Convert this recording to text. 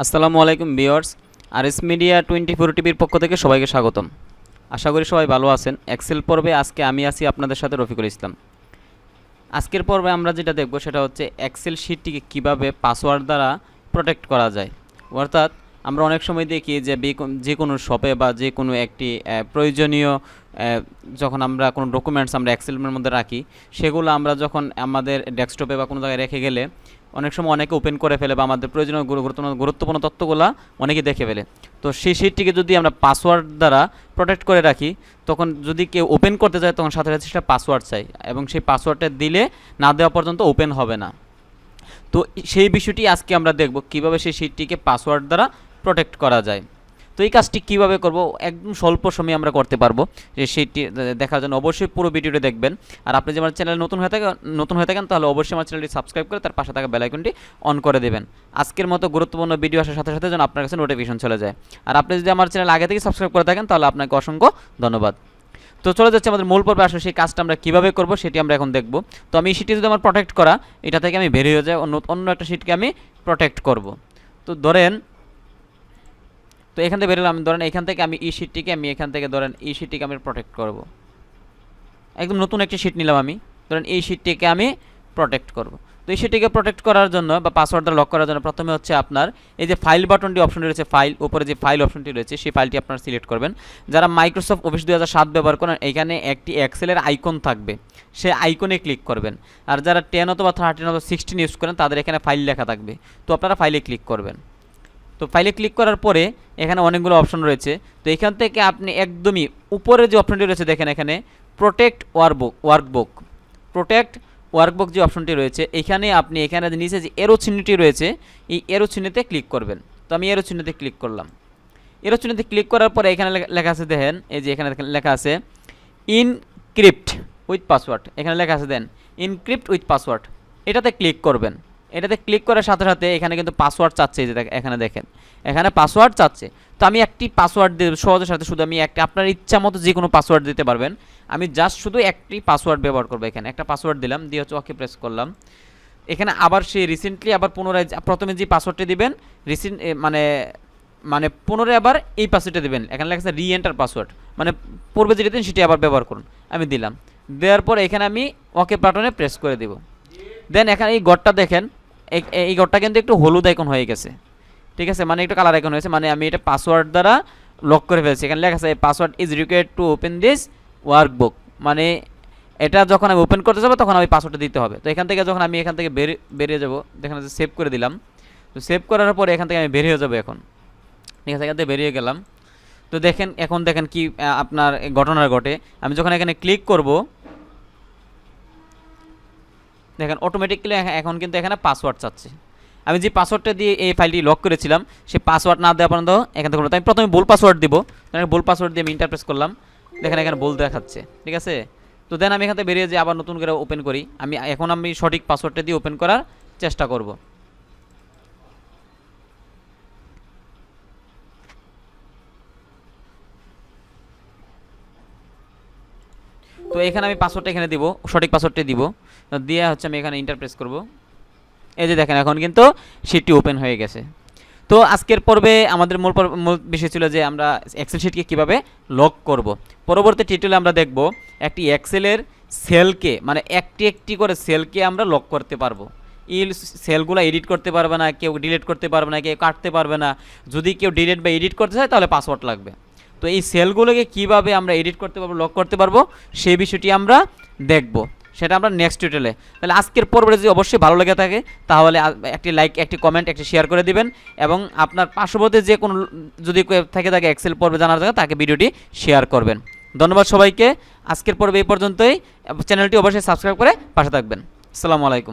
আসসালামু আলাইকুম viewers, RS media 24 টিভির পক্ষ থেকে সবাইকে স্বাগতম। আশা করি সবাই ভালো আছেন। এক্সেল পর্বে আজকে আমি আছি আপনাদের সাথে রফিকুল ইসলাম। আজকের পর্বে আমরা যেটা দেখব সেটা হচ্ছে এক্সেল শিটটিকে কিভাবে পাসওয়ার্ড দ্বারা প্রোটেক্ট করা যায়। অর্থাৎ আমরা অনেক সময় দেখি যে কোনো শপে বা যে কোনো একটি প্রয়োজনীয় যখন আমরা কোনো ডকুমেন্টস আমরা এক্সেলের মধ্যে রাখি, সেগুলো আমরা যখন আমাদের ডেস্কটপে বা কোনো জায়গায় রেখে গেলে অনেক সময় অনেকে ওপেন করে ফেলে বা আমাদের প্রয়োজনীয় গুরুত্বপূর্ণ তথ্যগুলো অনেকে দেখে ফেলে। তো সেই শিটটিকে যদি আমরা পাসওয়ার্ড দ্বারা প্রোটেক্ট করে রাখি, তখন যদি কেউ ওপেন করতে যায় তখন সাথে সাথে সেটা পাসওয়ার্ড চাই, এবং সেই পাসওয়ার্ডটা দিলে না দেওয়া পর্যন্ত ওপেন হবে না। তো সেই বিষয়টি আজকে আমরা দেখব কিভাবে সেই শিটটিকে পাসওয়ার্ড দ্বারা প্রোটেক্ট করা যায়। তো এই কাজটি কীভাবে করব, একদম স্বল্প সময়ে আমরা করতে পারবো। যে সেইটি দেখার জন্য অবশ্যই পুরো ভিডিওটি দেখবেন। আর আপনি যদি আমার চ্যানেলে নতুন হয়ে থাকেন তাহলে অবশ্যই আমার চ্যানেলটি সাবস্ক্রাইব করে তার পাশে থাকা বেল আইকনটি অন করে দেবেন। আজকের মতো গুরুত্বপূর্ণ ভিডিও আসার সাথে সাথে যেন আপনার কাছে নোটিফিকেশন চলে যায়। আর আপনি যদি আমার চ্যানেল আগে থেকে সাবস্ক্রাইব করে থাকেন তাহলে আপনাকে অসংখ্য ধন্যবাদ। তো চলে যাচ্ছে আমাদের মূল পর্বে। আসলে সেই কাজটা আমরা কীভাবে করব সেটি আমরা এখন দেখব। তো আমি এই শিটটি যদি আমার প্রোটেক্ট করা, এটা থেকে আমি বেরিয়ে যাই, অন্য একটা শিটকে আমি প্রোটেক্ট করব। তো ধরেন, তো এখান থেকে বেরোলাম, ধরেন এখান থেকে আমি এই শিটটিকে আমি প্রোটেক্ট করব। একদম নতুন একটি শিট নিলাম আমি, ধরেন এই শিটটিকে আমি প্রোটেক্ট করব। তো এই শিটটিকে প্রোটেক্ট করার জন্য বা পাসওয়ার্ড দ্বারা লক করার জন্য প্রথমে হচ্ছে আপনার এই যে ফাইল বাটনটি অপশনটি রয়েছে, ফাইল উপরে যে ফাইল অপশনটি রয়েছে সেই ফাইলটি আপনারা সিলেক্ট করবেন। যারা মাইক্রোসফট অফিস 2007 ব্যবহার করেন, এখানে একটি এক্সেলের আইকন থাকবে, সেই আইকনে ক্লিক করবেন। আর যারা 10 অথবা 13 অথবা 16 ইউজ করেন তাদের এখানে ফাইল লেখা থাকবে, তো আপনারা ফাইলে ক্লিক করবেন। তো ফাইলে ক্লিক করার পরে এখানে অনেকগুলো অপশন রয়েছে। তো এখান থেকে আপনি একদমই উপরে যে অপশনটি রয়েছে দেখেন, এখানে প্রোটেক্ট ওয়ার্কবুক যে অপশনটি রয়েছে, এখানে আপনি এখানে নিচে যে এরো চিহ্নটি রয়েছে এই এরো চিহ্নতে ক্লিক করবেন। তো আমি এরো চিহ্নতে ক্লিক করলাম। এরো চিহ্নতে ক্লিক করার পরে এখানে লেখা আছে, দেখেন এই যে এখানে লেখা আছে ইনক্রিপ্ট উইথ পাসওয়ার্ড, এখানে লেখা আছে দেন ইনক্রিপ্ট উইথ পাসওয়ার্ড, এটাতে ক্লিক করবেন। এটাতে ক্লিক করার সাথে সাথে এখানে কিন্তু পাসওয়ার্ড চাচ্ছে, এই যে এখানে দেখেন এখানে পাসওয়ার্ড চাচ্ছে। তো আমি একটি পাসওয়ার্ড দিয়ে সহজের সাথে শুধু আমি একটা, আপনার ইচ্ছা মতো যে কোনো পাসওয়ার্ড দিতে পারবেন। আমি জাস্ট শুধু একটি পাসওয়ার্ড ব্যবহার করবো। এখানে একটা পাসওয়ার্ড দিলাম, দিয়ে হচ্ছে ওকে প্রেস করলাম। এখানে আবার সেই রিসেন্টলি আবার পুনরায় প্রথমে যে পাসওয়ার্ডটি দিবেন মানে পুনরায় আবার এই পাসওয়ার্ডটা দিবেন। এখানে লেখা আছে রি এন্টার পাসওয়ার্ড, মানে পূর্বে যেটা দিন সেটি আবার ব্যবহার করুন। আমি দিলাম, দেওয়ার পর এখানে আমি ওকে বাটনে প্রেস করে দেব। দেন এখানে এই ঘরটা দেখেন, এই ঘরটা কিন্তু একটু হলুদ আইকন হয়ে গেছে, ঠিক আছে, মানে একটু কালার আইকন হয়েছে, মানে আমি এটা পাসওয়ার্ড দ্বারা লক করে ফেলছি। এখানে লেখা আছে password is required to open this workbook, মানে এটা যখন আমি ওপেন করতে যাবো তখন আমি পাসওয়ার্ডটা দিতে হবে। তো এখান থেকে যখন আমি এখান থেকে বেরিয়ে যাবো, দেখেন সেভ করে দিলাম। তো সেভ করার পরে এখান থেকে আমি বেরিয়ে যাবো এখন, ঠিক আছে, এখান থেকে বেরিয়ে গেলাম। তো এখন দেখেন কি আপনার ঘটনা ঘটে। আমি যখন এখানে ক্লিক করব, দেখেন অটোমেটিক্যালি এখন কিন্তু এখানে পাসওয়ার্ড চাচ্ছে। আমি যে পাসওয়ার্ডটা দিয়ে এই ফাইলটি লক করেছিলাম সেই পাসওয়ার্ড না দেওয়া পর্যন্ত এখান থেকে আমি প্রথমে ভুল পাসওয়ার্ড দিব। ভুল পাসওয়ার্ড দিয়ে আমি ইন্টারপ্রেস করলাম, দেখেন এখানে ভুল দেখাচ্ছে, ঠিক আছে। তো দেন আমি এখান থেকে বেরিয়ে যাই, আবার নতুন করে ওপেন করি। এখন আমি সঠিক পাসওয়ার্ডটা দিয়ে ওপেন করার চেষ্টা করব। তো এখানে আমি পাসওয়ার্ডটা এখানে দিব, সঠিক পাসওয়ার্ডটা দিব, দিয়ে হচ্ছে আমি এখানে ইন্টারপ্রেস করব। এই যে দেখেন এখন কিন্তু শিটটি ওপেন হয়ে গেছে। তো আজকের পর্বে আমাদের মূল বিষয় ছিল যে আমরা এক্সেল শিটকে কীভাবে লক করব। পরবর্তী টিউটোরিয়ালে আমরা দেখব একটি এক্সেলের সেলকে, মানে একটি করে সেলকে আমরা লক করতে পারবো। এই সেলগুলো এডিট করতে পারবে না কেউ, ডিলিট করতে পারবে না কেউ, কাটতে পারবে না। যদি কেউ ডিলিট বা এডিট করতে চায় তাহলে পাসওয়ার্ড লাগবে। তো এই সেলগুলোকে কীভাবে আমরা এডিট করতে পারবো, লক করতে পারবো, সেই বিষয়টি আমরা দেখব, সেটা আমরা নেক্সট টিউটোরিয়ালে। তাহলে আজকের পর্বে যদি অবশ্যই ভালো লেগে থাকে তাহলে একটি লাইক, একটি কমেন্ট, একটি শেয়ার করে দিবেন, এবং আপনার পার্শ্ববর্তী যে কোনো যদি থেকে থাকে এক্সেল পর্বে জানার জন্য তাকে ভিডিওটি শেয়ার করবেন। ধন্যবাদ সবাইকে। আজকের পর্বে এই পর্যন্তই। চ্যানেলটি অবশ্যই সাবস্ক্রাইব করে পাশে থাকবেন। আসসালামু আলাইকুম।